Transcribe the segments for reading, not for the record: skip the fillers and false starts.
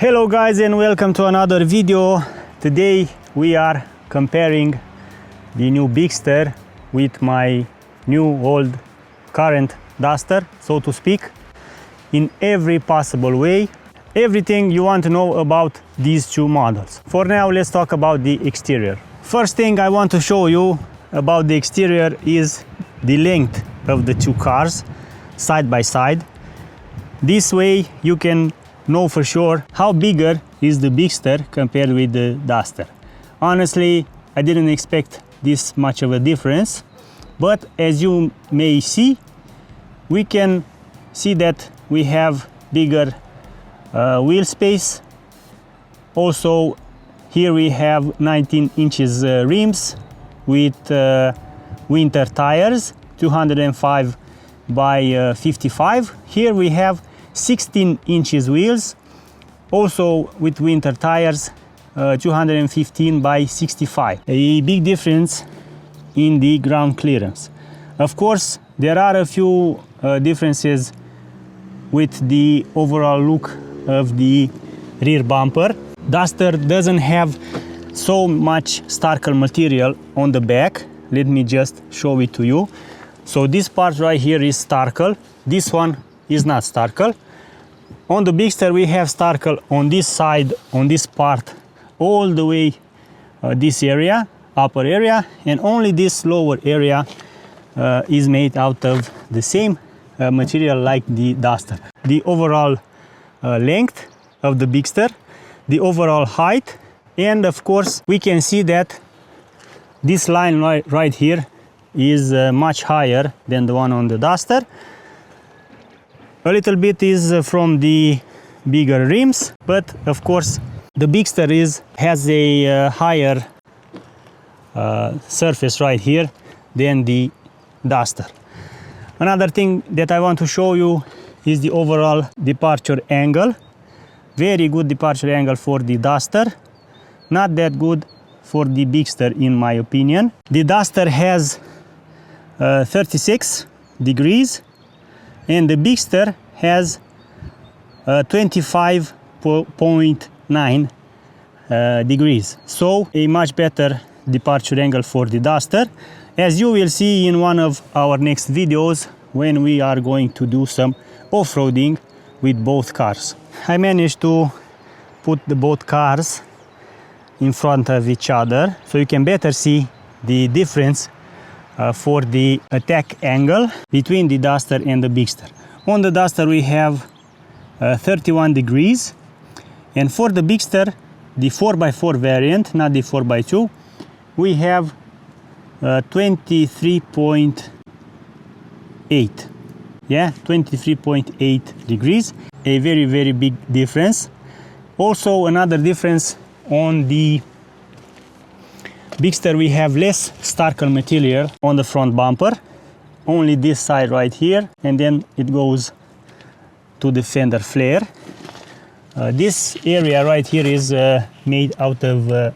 Hello guys and welcome to another video. Today we are comparing the new Bigster with my new old current Duster, so to speak, in every possible way. Everything you want to know about these two models. For now, let's talk about the exterior. First thing I want to show you about the exterior is the length of the two cars side by side. This way you can know for sure how bigger is the Bigster compared with the Duster. Honestly, I didn't expect this much of a difference, but as you may see, we can see that we have bigger wheel space. Also, here we have 19 inches rims with winter tires, 205 by 55. Here we have 16 inches wheels, also with winter tires, 215 by 65. A big difference in the ground clearance. Of course, there are a few differences with the overall look of the rear bumper. Duster doesn't have so much Starkel material on the back. Let me just show it to you. So this part right here is Starkel. This one is not Starkel. On the Bigster we have Starkel on this side, on this part, all the way this area, upper area, and only this lower area is made out of the same material like the Duster. The overall length of the Bigster, the overall height, and of course we can see that this line right here is much higher than the one on the Duster. A little bit is from the bigger rims, but of course the Bigster has a higher surface right here than the Duster. Another thing that I want to show you is the overall departure angle. Very good departure angle for the Duster, not that good for the Bigster in my opinion. The Duster has 36 degrees and the Bigster has 25.9 degrees. So a much better departure angle for the Duster, as you will see in one of our next videos when we are going to do some off-roading with both cars. I managed to put the both cars in front of each other so you can better see the difference for the attack angle between the Duster and the Bigster. On the Duster we have 31 degrees, and for the Bigster, the 4x4 variant, not the 4x2, we have 23.8. Yeah, 23.8 degrees. A very big difference. Also another difference, on the Bigster we have less Starkel material on the front bumper, only this side right here, and then it goes to the fender flare. This area right here is made out of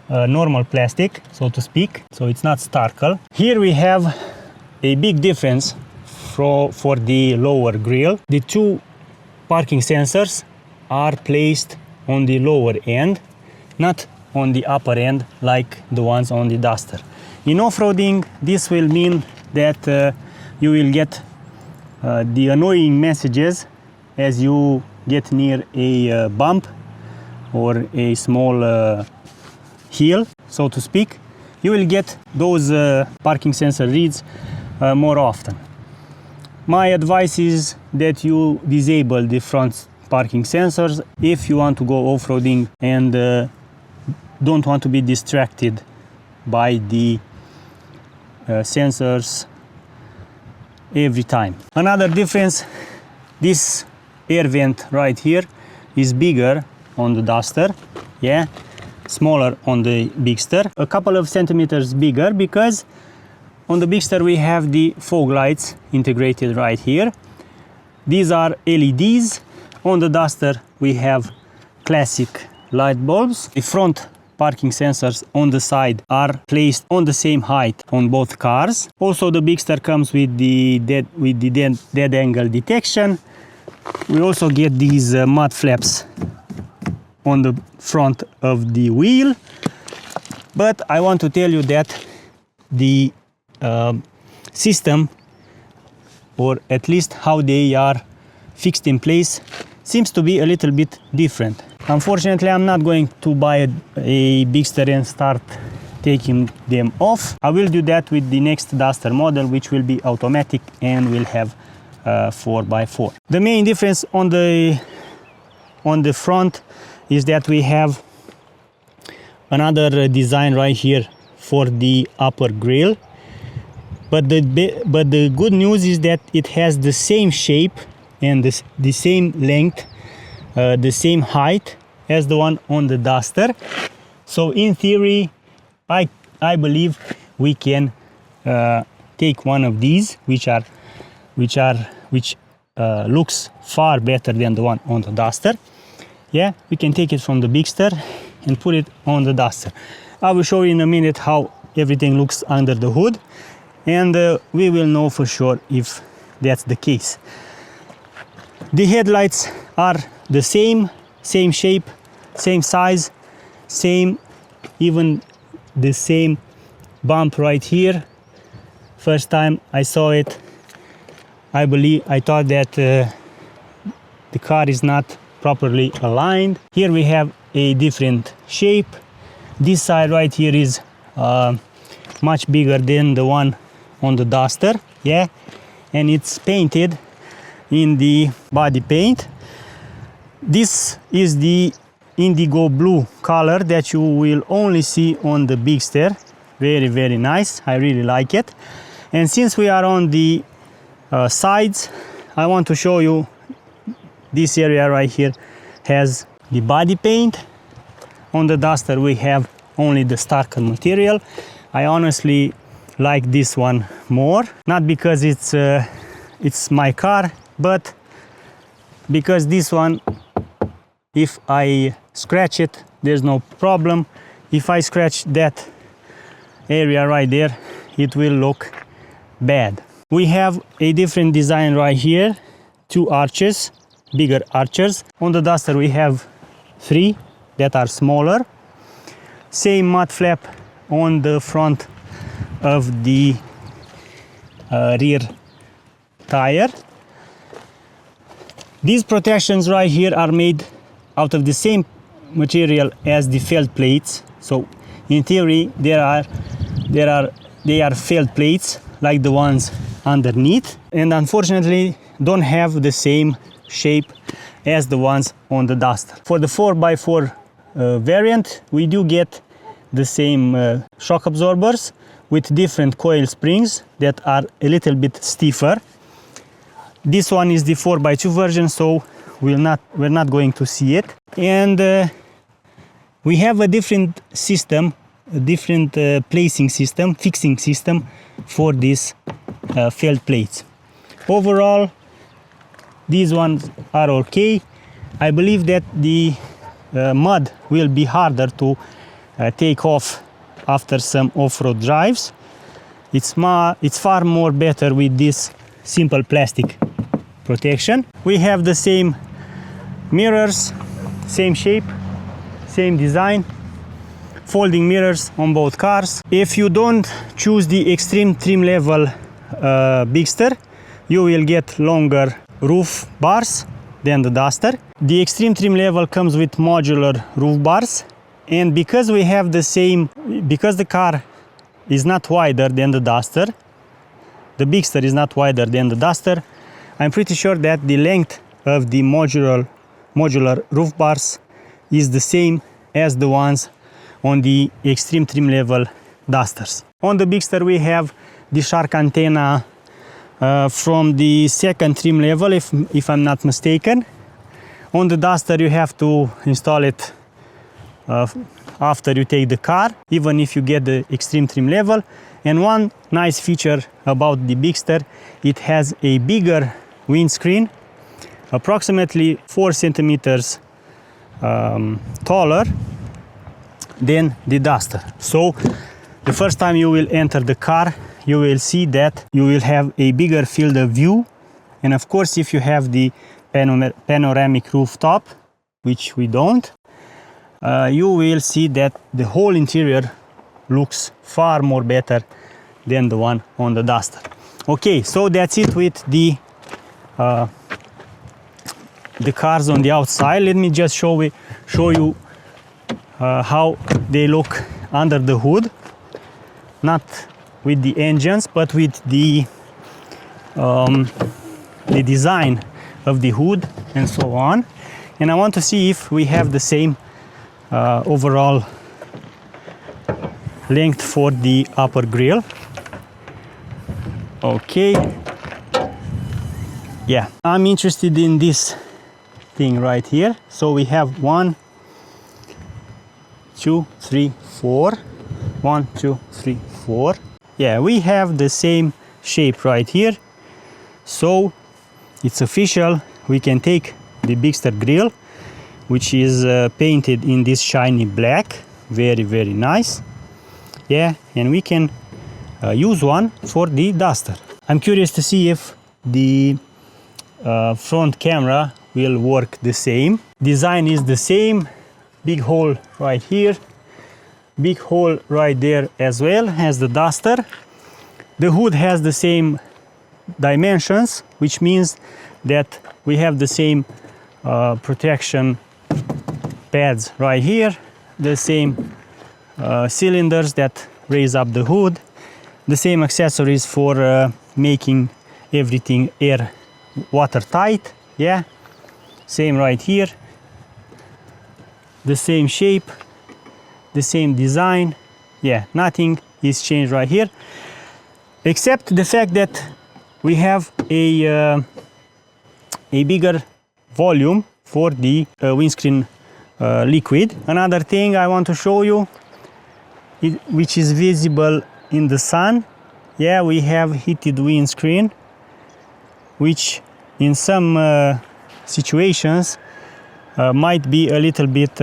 normal plastic, so to speak, so it's not Starkel. Here we have a big difference for the lower grille. The two parking sensors are placed on the lower end, not on the upper end like the ones on the Duster. In off-roading, this will mean that you will get the annoying messages as you get near a bump or a small hill, so to speak. You will get those parking sensor reads more often. My advice is that you disable the front parking sensors if you want to go off-roading and don't want to be distracted by the sensors every time. Another difference, this air vent right here is bigger on the Duster, yeah, smaller on the Bigster, a couple of centimeters bigger, because on the Bigster we have the fog lights integrated right here. These are LEDs. On the Duster we have classic light bulbs. The front parking sensors on the side are placed on the same height on both cars. Also the Bigster comes with the dead angle detection, we also get these mud flaps on the front of the wheel. But I want to tell you that the system, or at least how they are fixed in place, seems to be a little bit different. Unfortunately, I'm not going to buy a Bigster and start taking them off. I will do that with the next Duster model, which will be automatic and will have 4x4. The main difference on the front is that we have another design right here for the upper grille. But the good news is that it has the same shape and the same length, the same height as the one on the Duster. So in theory, I believe we can take one of these, which looks far better than the one on the Duster. Yeah, we can take it from the Bigster and put it on the Duster. I will show you in a minute how everything looks under the hood, and we will know for sure if that's the case. The headlights are the same shape, same size, even the same bump right here. First time I saw it, I thought that the car is not properly aligned. Here we have a different shape. This side right here is much bigger than the one on the Duster, yeah, and it's painted in the body paint. This is the indigo blue color that you will only see on the Bigster. Very nice, I really like it. And since we are on the sides, I want to show you this area right here has the body paint. On the Duster we have only the starker material. I honestly like this one more, not because it's my car, but because this one, if I scratch it, there's no problem. If I scratch that area right there, it will look bad. We have a different design right here, 2 arches, bigger arches. On the Duster we have 3 that are smaller. Same mud flap on the front of the rear tire. These protections right here are made out of the same material as the felt plates. So in theory they are felt plates like the ones underneath, and unfortunately don't have the same shape as the ones on the Duster. For the 4x4 variant, we do get the same shock absorbers with different coil springs that are a little bit stiffer. This one is the 4x2 version, so we're not going to see it. And we have a different system, a different placing system, fixing system for these felt plates. Overall, these ones are okay. I believe that the mud will be harder to take off after some off-road drives. It's far more better with this simple plastic protection. We have the same mirrors, same shape, same design, folding mirrors on both cars. If you don't choose the extreme trim level Bigster, you will get longer roof bars than the Duster. The extreme trim level comes with modular roof bars, and because the car is not wider than the Duster, the Bigster is not wider than the Duster, I'm pretty sure that the length of the modular roof bars is the same as the ones on the extreme trim level Dusters. On the Bigster we have the shark antenna from the second trim level, if I'm not mistaken. On the Duster you have to install it after you take the car, even if you get the extreme trim level. And one nice feature about the Bigster, it has a bigger windscreen, approximately 4 centimeters taller than the Duster. So the first time you will enter the car, you will see that you will have a bigger field of view. And of course, if you have the panoramic rooftop, which we don't, you will see that the whole interior looks far more better than the one on the Duster. Okay, so that's it with the cars on the outside. Let me just show you how they look under the hood, not with the engines but with the design of the hood and so on. And I want to see if we have the same overall length for the upper grille. Okay, yeah, I'm interested in this thing right here. So we have 1, 2, 3, 4. 1, 2, 3, 4. Yeah, we have the same shape right here. So it's official. We can take the Bigster grille, which is painted in this shiny black, very nice. Yeah, and we can use one for the Duster. I'm curious to see if the front camera will work the same. Design is the same. Big hole right here, big hole right there as well as the Duster. The hood has the same dimensions, which means that we have the same protection pads right here, the same cylinders that raise up the hood, the same accessories for making everything air watertight. Yeah, same right here, the same shape, the same design. Yeah, nothing is changed right here, except the fact that we have a bigger volume for the windscreen liquid. Another thing I want to show you, which is visible in the sun. Yeah, we have heated windscreen, which in some situations might be a little bit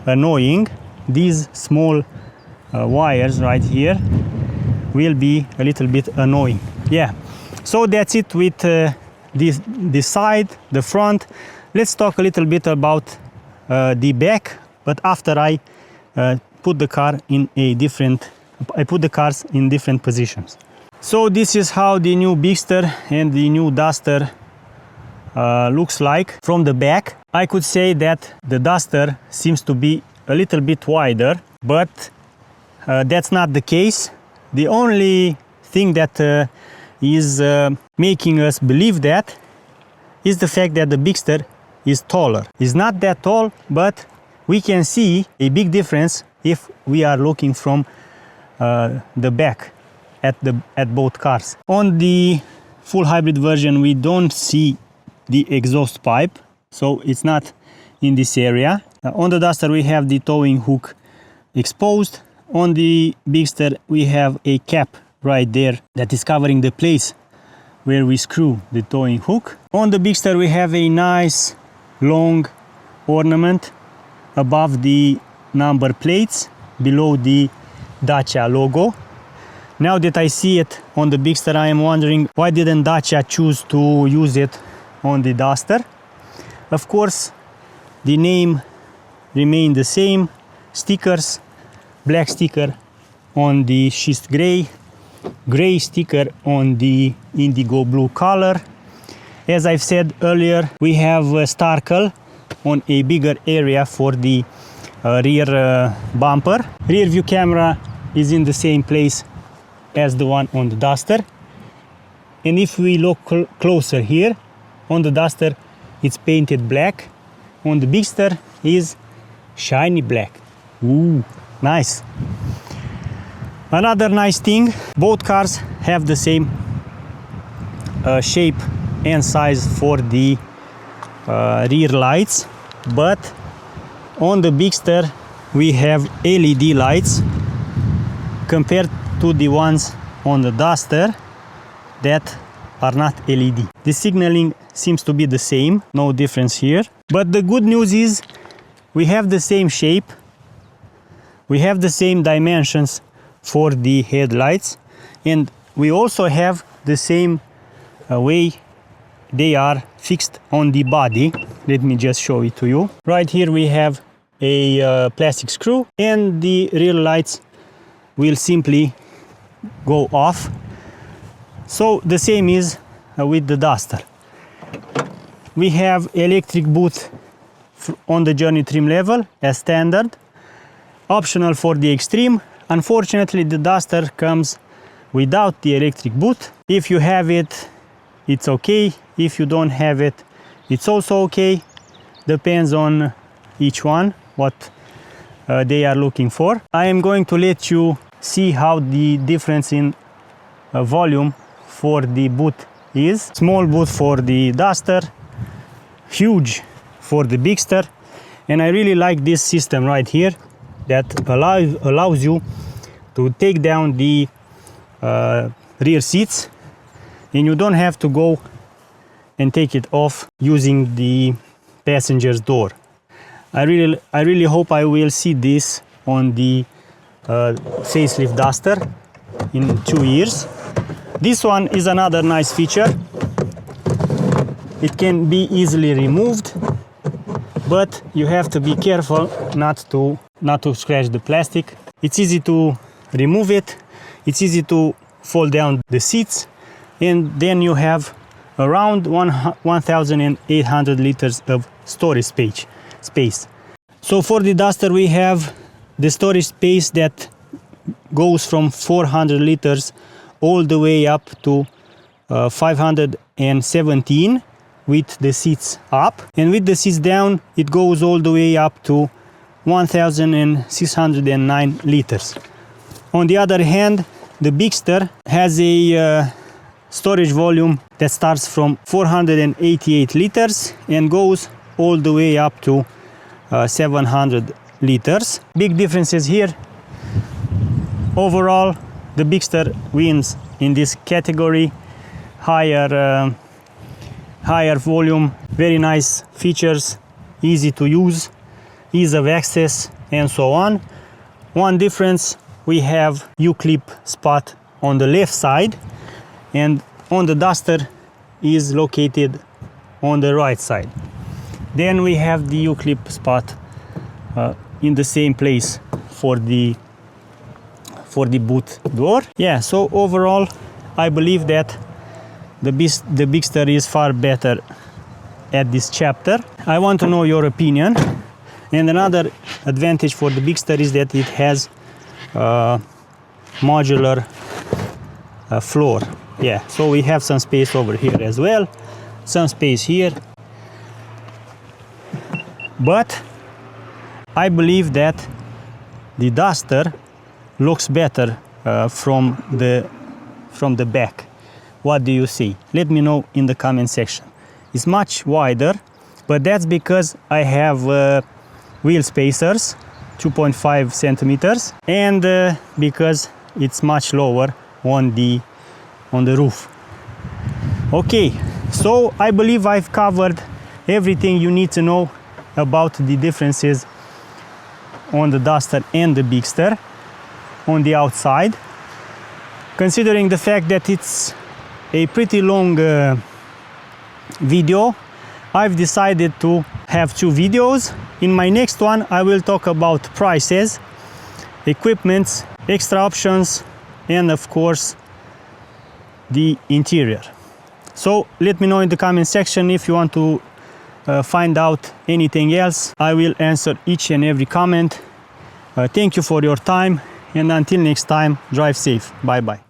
annoying. These small wires right here will be a little bit annoying. Yeah, so that's it with this side, the front. Let's talk a little bit about the back, but after I put the cars in different positions. So this is how the new Bigster and the new Duster looks like from the back. I could say that the Duster seems to be a little bit wider, but that's not the case. The only thing that is making us believe that is the fact that the Bigster is taller. It's not that tall, but we can see a big difference if we are looking from the back at both cars. On the full hybrid version, we don't see the exhaust pipe, so it's not in this area. On the Duster we have the towing hook exposed. On the Bigster we have a cap right there that is covering the place where we screw the towing hook. On the Bigster we have a nice long ornament above the number plates below the Dacia logo. Now that I see it on the Bigster, I am wondering why didn't Dacia choose to use it on the Duster. Of course, the name remained the same. Stickers, black sticker on the schist gray, gray sticker on the indigo blue color. As I've said earlier, we have a starkle on a bigger area for the rear bumper. Rear view camera is in the same place as the one on the Duster. And if we look closer here, on the Duster it's painted black, on the Bigster is shiny black. Ooh, nice. Another nice thing, both cars have the same shape and size for the rear lights, but on the Bigster we have LED lights compared to the ones on the Duster that are not LED. The signaling seems to be the same, no difference here. But the good news is we have the same shape, we have the same dimensions for the headlights, and we also have the same way they are fixed on the body. Let me just show it to you. Right here we have a plastic screw, and the rear lights will simply go off. So the same is with the Duster. We have electric boot on the journey trim level as standard, optional for the extreme. Unfortunately, the Duster comes without the electric boot. If you have it, it's okay. If you don't have it, it's also okay. Depends on each one what they are looking for. I am going to let you see how the difference in volume for the boot is. Small boot for the Duster, huge for the Bigster, and I really like this system right here that allows you to take down the rear seats, and you don't have to go and take it off using the passenger's door. I really hope I will see this on the facelift Duster in 2 years. This one is another nice feature. It can be easily removed, but you have to be careful not to scratch the plastic. It's easy to remove it. It's easy to fold down the seats, and then you have around 1,800 liters of storage space. So for the Duster we have the storage space that goes from 400 liters all the way up to 517 with the seats up, and with the seats down it goes all the way up to 1,609 liters. On the other hand, the Bigster has a storage volume that starts from 488 liters and goes all the way up to 700 liters. Big differences here. Overall, the Bigster wins in this category. Higher volume, very nice features, easy to use, ease of access, and so on. One difference, we have U-clip spot on the left side, and on the Duster is located on the right side. Then we have the U-clip spot in the same place for the boot door. Yeah, so overall I believe that the Bigster is far better at this chapter. I want to know your opinion. And another advantage for the Bigster is that it has modular floor. Yeah, so we have some space over here as well, some space here. But I believe that the Duster looks better from the back. What do you see? Let me know in the comment section. It's much wider, but that's because I have wheel spacers, 2.5 centimeters, and because it's much lower on the roof. Okay, so I believe I've covered everything you need to know about the differences on the Duster and the Bigster on the outside. Considering the fact that it's a pretty long video, I've decided to have 2 videos. In my next one I will talk about prices, equipments, extra options, and of course the interior. So let me know in the comment section if you want to find out anything else. I will answer each and every comment. Thank you for your time, and until next time, drive safe. Bye bye.